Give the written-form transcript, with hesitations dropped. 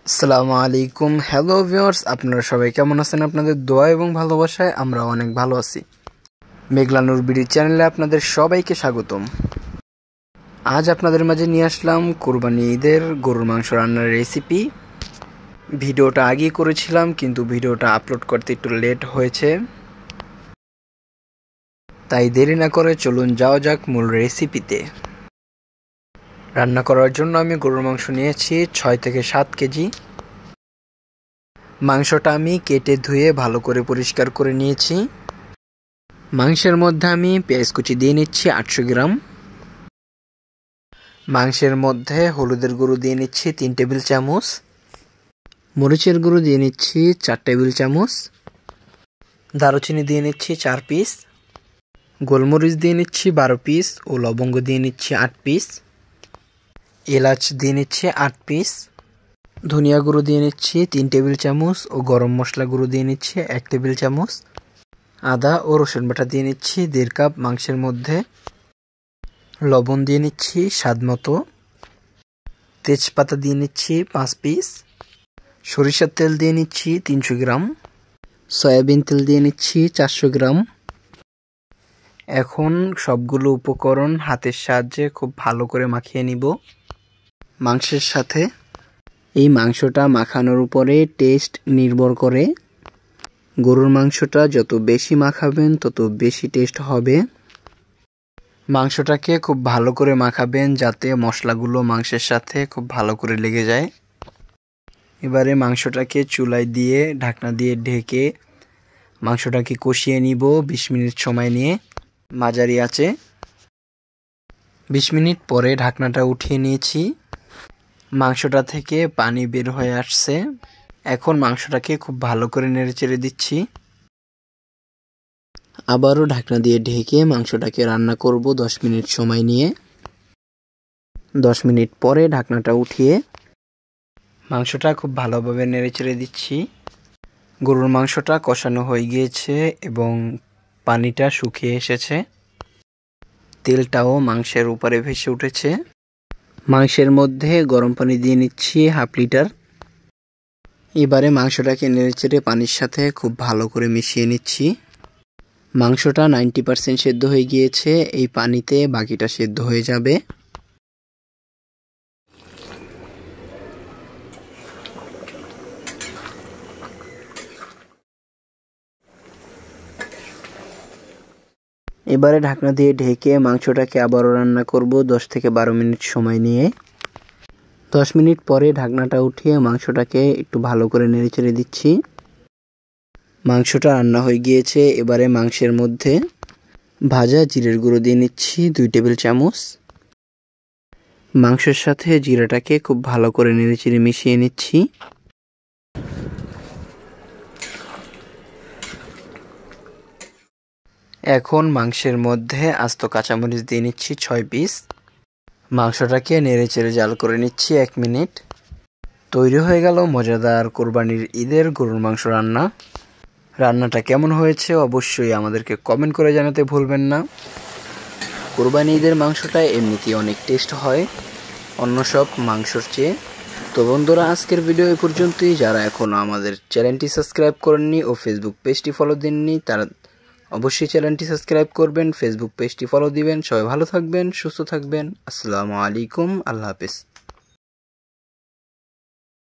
আসসালামু আলাইকুম। Hello viewers, আপনারা সবাই কেমন আছেন? আপনাদের দোয়া এবং ভালোবাসায় আমরা অনেক ভালো আছি। মেঘলা নূর বিডি চ্যানেলে আপনাদের সবাইকে স্বাগতম। আজ আপনাদের মাঝে নিয়ে আসলাম কোরবানি ঈদের গরুর মাংস রান্নার রেসিপি। ভিডিওটা আগেই করেছিলাম, কিন্তু ভিডিওটা আপলোড করতে একটু লেট হয়েছে, তাই দেরি না করে চলুন যাওয়া যাক মূল রেসিপিতে। রান্না করার জন্য আমি গরুর মাংস নিয়েছি 6 থেকে 7 কেজি। মাংসটা আমি কেটে ধুয়ে ভালো করে পরিষ্কার করে নিয়েছি। মাংসের মধ্যে আমি পেঁয়াজ কুচি দিয়ে নিচ্ছি 800 গ্রাম। মাংসের মধ্যে হলুদের গুঁড়ো দিয়ে নিচ্ছি 3 টেবিল চামচ। মরিচের গুঁড়ো দিয়ে নিচ্ছি 4 টেবিল চামচ। দারুচিনি দিয়ে নিচ্ছি 4 পিস। গোলমরিচ দিয়ে নিচ্ছি 12 পিস ও লবঙ্গ দিয়ে নিচ্ছি 8 পিস। এলাচ দিয়ে নিচ্ছি 8 পিস। ধনিয়া গুঁড়ো দিয়ে নিচ্ছি 3 টেবিল চামচ ও গরম মশলা গুঁড়ো দিয়ে নিচ্ছি 1 টেবিল চামচ। আদা ও রসুন বাটা দিয়ে নিচ্ছি 1.5 কাপ মাংসের মধ্যে। লবণ দিয়ে নিচ্ছি স্বাদ মতো। তেজপাতা দিয়ে নিচ্ছি 5 পিস। সরিষার তেল দিয়ে নিচ্ছি 300 গ্রাম। সয়াবিন তেল দিয়ে নিচ্ছি 400 গ্রাম। এখন সবগুলো উপকরণ হাতের সাহায্যে খুব ভালো করে মাখিয়ে নিব মাংসের সাথে। এই মাংসটা মাখানোর উপরে টেস্ট নির্ভর করে। গরুর মাংসটা যত বেশি মাখাবেন তত বেশি টেস্ট হবে। মাংসটাকে খুব ভালো করে মাখাবেন যাতে মশলাগুলো মাংসের সাথে খুব ভালো করে লেগে যায়। এবারে মাংসটাকে চুলায় দিয়ে ঢাকনা দিয়ে ঢেকে মাংসটাকে কষিয়ে নিব 20 মিনিট সময় নিয়ে মাঝারি আঁচে। 20 মিনিট পরে ঢাকনাটা উঠিয়ে নিয়েছি। মাংসটা থেকে পানি বের হয়ে আসছে। এখন মাংসটাকে খুব ভালো করে নেড়েচেড়ে দিচ্ছি। আবারও ঢাকনা দিয়ে ঢেকে মাংসটাকে রান্না করব 10 মিনিট সময় নিয়ে। 10 মিনিট পরে ঢাকনাটা উঠিয়ে মাংসটা খুব ভালোভাবে নেড়েচেড়ে দিচ্ছি। গরুর মাংসটা কষানো হয়ে গিয়েছে এবং পানিটা শুকিয়ে এসেছে। তেলটাও মাংসের উপরে ভেসে উঠেছে। মাংসের মধ্যে গরম পানি দিয়ে নিচ্ছি 1/2 লিটার। এবারে মাংসটাকে নেড়েচেড়ে পানির সাথে খুব ভালো করে মিশিয়ে নিচ্ছি। মাংসটা 90% সেদ্ধ হয়ে গিয়েছে। এই পানিতে বাকিটা সেদ্ধ হয়ে যাবে। এবারে ঢাকনা দিয়ে ঢেকে মাংসটাকে আবারও রান্না করব 10 থেকে 12 মিনিট সময় নিয়ে। 10 মিনিট পরে ঢাকনাটা উঠিয়ে মাংসটাকে একটু ভালো করে নেড়েচেড়ে দিচ্ছি। মাংসটা রান্না হয়ে গিয়েছে। এবারে মাংসের মধ্যে ভাজা জিরের গুঁড়ো দিয়ে নিচ্ছি 2 টেবিল চামচ। মাংসের সাথে জিরাটাকে খুব ভালো করে নেড়েচেড়ে মিশিয়ে নিচ্ছি। এখন মাংসের মধ্যে আস্ত কাঁচামরিচ দিয়ে নিচ্ছি 6 পিস। মাংসটাকে নেড়েচেড়ে জাল করে নিচ্ছি 1 মিনিট। তৈরি হয়ে গেল মজাদার কোরবানির ঈদের গরুর মাংস রান্না। রান্নাটা কেমন হয়েছে অবশ্যই আমাদেরকে কমেন্ট করে জানাতে ভুলবেন না। কোরবানি ঈদের মাংসটা এমনিতেই অনেক টেস্ট হয় অন্য সব মাংসর চেয়ে। তো বন্ধুরা, আজকের ভিডিও এই পর্যন্তই। যারা এখনও আমাদের চ্যানেলটি সাবস্ক্রাইব করেননি ও ফেসবুক পেজটি ফলো দেননি তারা অবশ্যই চ্যানেলটি সাবস্ক্রাইব করবেন, ফেসবুক পেজটি ফলো দিবেন। সবাই ভালো থাকবেন, সুস্থ থাকবেন। আসসালামু আলাইকুম, আল্লাহ হাফেজ।